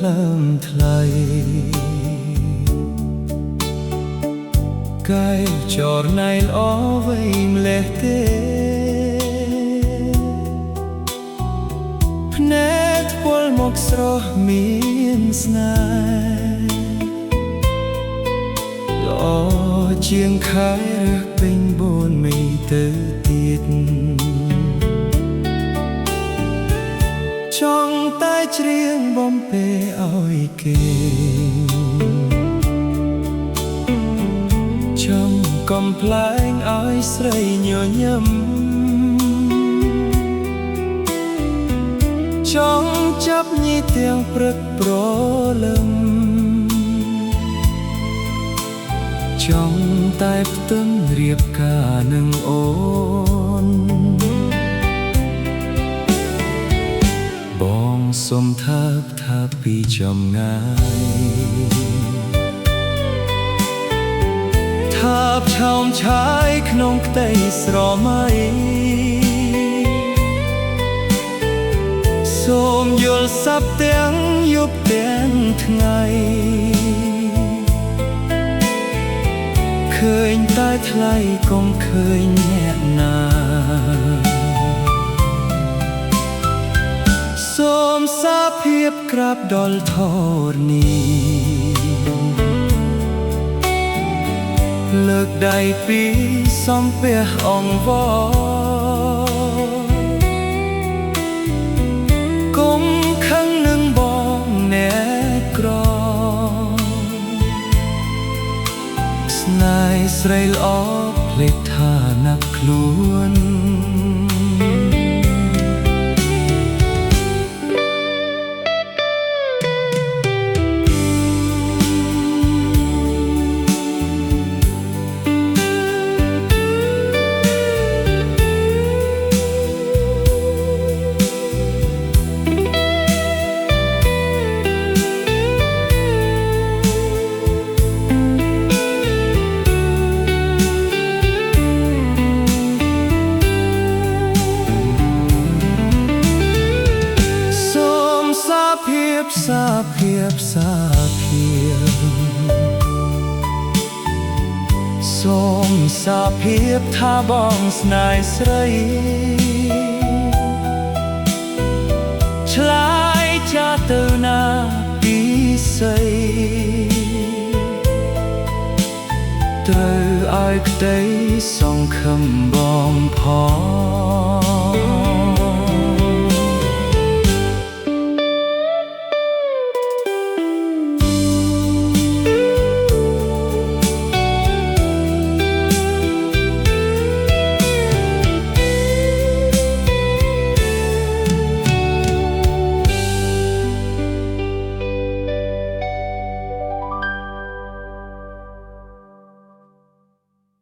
លើមថ្លៃកាយចរណៃល្អវៃម្លេះទេភ្នែកពលមកស្រស់មានស្នេហ៍ល្អជាងខែរះពេញបូនមីទៅទៀតចង់តែច្រៀងបំពេឲ្យគេចង់កំប្លែងឲ្យស្រីញញឹមចង់ចាប់ញីទាំងព្រឹកប្រលឹមចង់តែផ្ទឹមរៀបការនឹងអូនបងសុំថាពីចំងាយថាបឆោមឆាយក្នុងផ្ទៃស្រមៃសូមយល់សប្តិទាំងយប់ទាំងថ្ងៃឃើញតែថ្លៃកុំឃើញអ្នកណាសូមសាភាពក្រាបដល់ធរណីលើកដៃពីសំពះអង្វរកុំខឹងនឹងបងអ្នកក្រស្នេហ៍ស្រីល្អភ្លេចថាណាប់ខ្លួនសូមសាភាពថាបងស្នេហ៍ស្រីឆ្លាយចាទៅណាពីស័យត្រូវឲ្យក្តីសង្ឃឹមបងផង